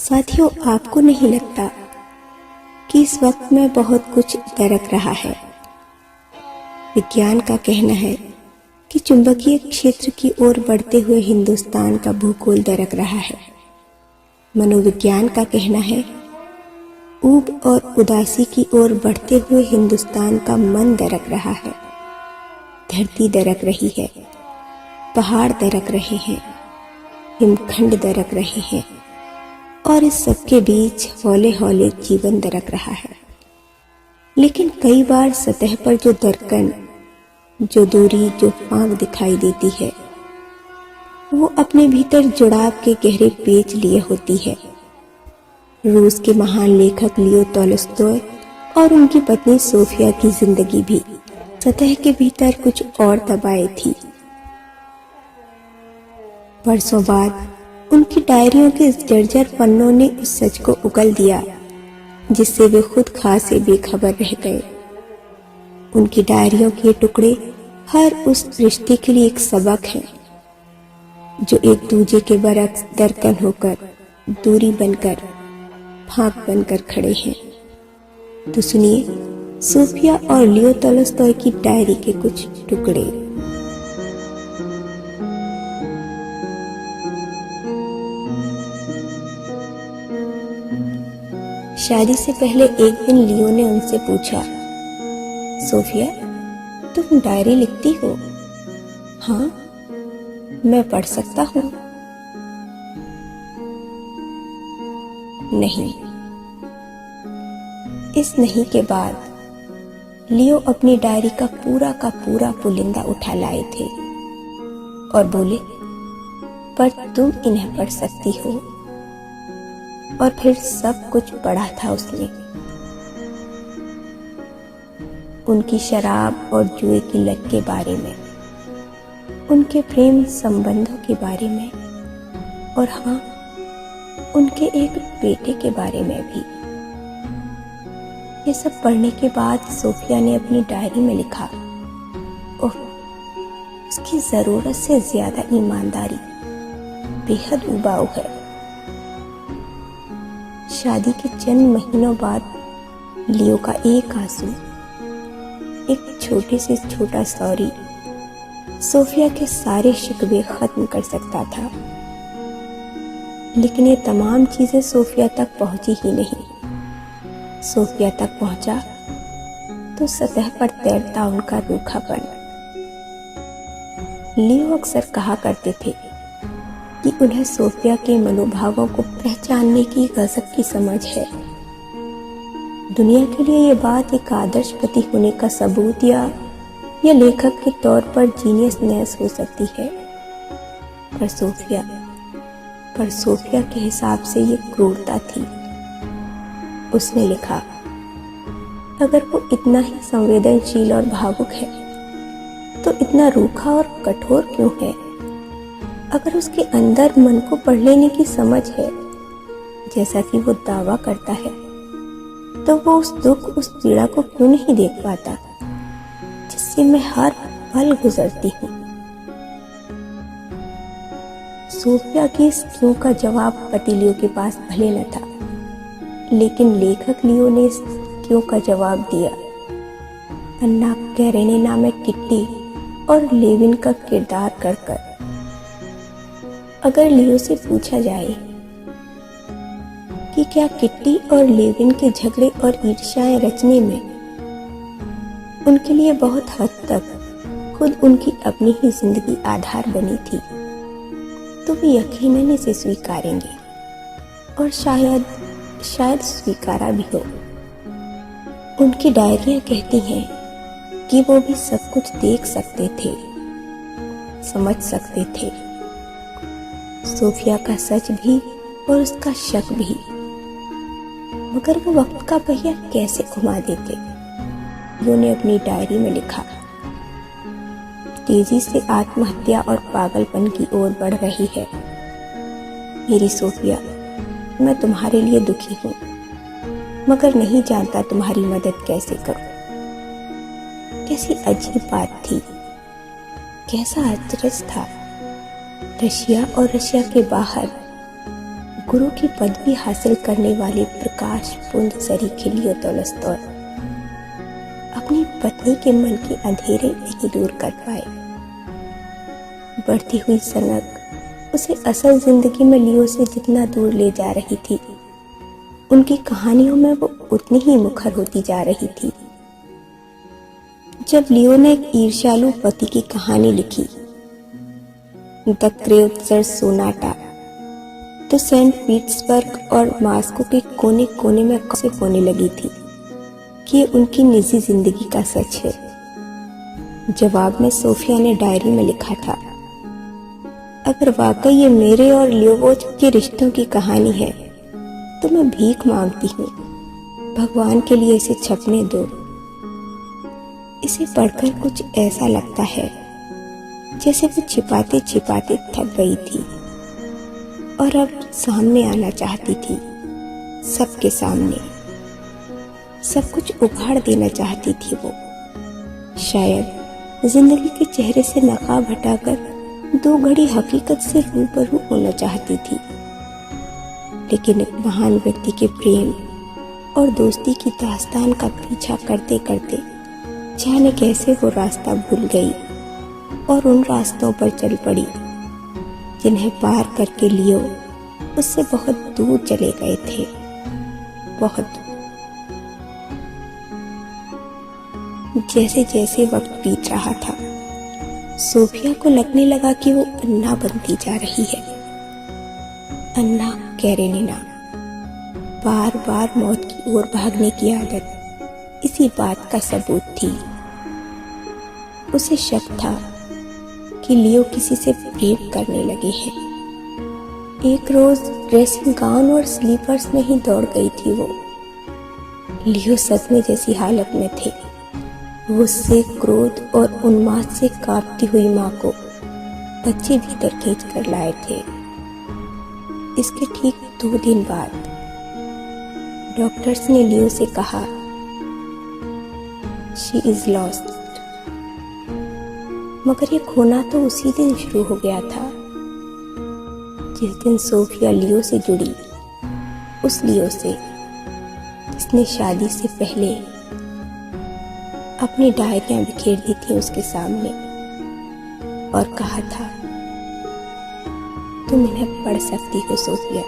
साथियों, आपको नहीं लगता कि इस वक्त में बहुत कुछ दरक रहा है? विज्ञान का कहना है कि चुंबकीय क्षेत्र की ओर बढ़ते हुए हिंदुस्तान का भूगोल दरक रहा है। मनोविज्ञान का कहना है ऊब और उदासी की ओर बढ़ते हुए हिंदुस्तान का मन दरक रहा है। धरती दरक रही है, पहाड़ दरक रहे हैं, हिमखंड दरक रहे हैं और इस सबके बीच हौले हौले जीवन दरक रहा है। लेकिन कई बार सतह पर जो दरकन, जो दूरी, जो फांक दिखाई देती है, वो अपने भीतर जुड़ाव के गहरे पेच लिए होती है। रूस के महान लेखक लियो तोल्स्टॉय और उनकी पत्नी सोफिया की जिंदगी भी सतह के भीतर कुछ और दबाए थी। बरसों बाद उनकी डायरियों के जर्जर पन्नों ने उस सच को उगल दिया जिससे वे खुद खासे बेखबर रह गए। उनकी डायरियों के टुकड़े हर उस रिश्ते के लिए एक सबक है जो एक दूजे के बरक्स दरकन होकर, दूरी बनकर, फांक बनकर खड़े हैं। तो सुनिए सोफिया और लियो तोल्स्टॉय की डायरी के कुछ टुकड़े। शादी से पहले एक दिन लियो ने उनसे पूछा, सोफिया, तुम डायरी लिखती हो? हाँ, मैं पढ़ सकता हूँ। नहीं। इस नहीं के बाद लियो अपनी डायरी का पूरा पुलिंदा उठा लाए थे और बोले, पर तुम इन्हें पढ़ सकती हो। और फिर सब कुछ पढ़ा था उसने। उनकी शराब और जुए की लत के बारे में, उनके प्रेम संबंधों के बारे में और हाँ, उनके एक बेटे के बारे में भी। ये सब पढ़ने के बाद सोफिया ने अपनी डायरी में लिखा, ओह, उसकी जरूरत से ज्यादा ईमानदारी बेहद उबाऊ है। शादी के चंद महीनों बाद लियो का एक आंसू, एक छोटे से छोटा सॉरी सोफिया के सारे शिकवे खत्म कर सकता था। लेकिन ये तमाम चीजें सोफिया तक पहुंची ही नहीं। सोफिया तक पहुंचा तो सतह पर तैरता उनका रूखापन। लियो अक्सर कहा करते थे कि उन्हें सोफिया के मनोभावों को पहचानने की गजब की समझ है। दुनिया के लिए ये बात एक आदर्श पति होने का सबूत या लेखक के तौर पर जीनियसनेस हो सकती है, पर सोफिया के हिसाब से ये क्रूरता थी। उसने लिखा, अगर वो इतना ही संवेदनशील और भावुक है तो इतना रूखा और कठोर क्यों है? अगर उसके अंदर मन को पढ़ लेने की समझ है, जैसा कि वो दावा करता है, तो वो उस दुख, उस पीड़ा को क्यों नहीं देख पाता जिससे मैं हर पल गुजरती हूँ? सोफिया की इस क्यों का जवाब पति लियो के पास भले न था, लेकिन लेखक लियो ने इस क्यों का जवाब दिया अन्ना कैरेनिना में किट्टी और लेविन का किरदार कर। अगर लियो से पूछा जाए कि क्या किट्टी और लेविन के झगड़े और ईर्ष्याएं रचने में उनके लिए बहुत हद तक खुद उनकी अपनी ही जिंदगी आधार बनी थी, तो वे यकीनन इसे स्वीकारेंगे और शायद स्वीकारा भी हो। उनकी डायरियां कहती हैं कि वो भी सब कुछ देख सकते थे, समझ सकते थे, सोफिया का सच भी और उसका शक भी, मगर वो वक्त का पहिया कैसे घुमा देते। लियो ने अपनी डायरी में लिखा, तेजी से आत्महत्या और पागलपन की ओर बढ़ रही है। मेरी सोफिया, मैं तुम्हारे लिए दुखी हूँ, मगर नहीं जानता तुम्हारी मदद कैसे करूं। कैसी अजीब बात थी, कैसा अचरज था। रशिया और रशिया के बाहर गुरु की पदवी हासिल करने वाले प्रकाश पुंज सरीखे लियो तोलस्टॉय अपनी पत्नी के मन के अंधेरे नहीं दूर कर पाए। बढ़ती हुई सनक उसे असल जिंदगी में लियो से जितना दूर ले जा रही थी, उनकी कहानियों में वो उतनी ही मुखर होती जा रही थी। जब लियो ने एक ईर्ष्यालु पति की कहानी लिखी, द क्रेउत्जर सोनाटा, तो सेंट पीटर्सबर्ग और मॉस्को के कोने कोने में कैसे होने लगी थी कि ये उनकी निजी जिंदगी का सच है। जवाब में सोफिया ने डायरी में लिखा था, अगर वाकई ये मेरे और लियोवोच के रिश्तों की कहानी है तो मैं भीख मांगती हूँ, भगवान के लिए इसे छपने दो। इसे पढ़कर कुछ ऐसा लगता है जैसे वो छिपाते छिपाते थक गई थी और अब सामने आना चाहती थी, सबके सामने सब कुछ उघाड़ देना चाहती थी। वो शायद जिंदगी के चेहरे से नकाब हटाकर 2 घड़ी हकीकत से रूबरू होना चाहती थी। लेकिन एक महान व्यक्ति के प्रेम और दोस्ती की दास्तान का पीछा करते करते जाने कैसे वो रास्ता भूल गई और उन रास्तों पर चल पड़ी जिन्हें पार करके लियो उससे बहुत दूर चले गए थे, बहुत दूर। जैसे जैसे वक्त बीत रहा था, सोफिया को लगने लगा कि वो अन्ना बनती जा रही है। अन्ना कैरेनिना, बार बार मौत की ओर भागने की आदत इसी बात का सबूत थी। उसे शक था कि लियो किसी से प्रेम करने लगे हैं। एक रोज ड्रेसिंग गाउन और स्लीपर्स में ही दौड़ गई थी वो। लियो सदमे जैसी हालत में थे। वो उससे क्रोध और उन्माद से कांपती हुई माँ को बच्चे भीतर खींच कर लाए थे। इसके ठीक 2 दिन बाद डॉक्टर्स ने लियो से कहा, शी इज लॉस्ट। मगर ये खोना तो उसी दिन शुरू हो गया था जिस दिन सोफिया लियो से जुड़ी, उस लियो से जिसने शादी से पहले अपनी डायरियां बिखेर दी थी उसके सामने और कहा था, तुम इन्हें पढ़ सकती हो सोफिया।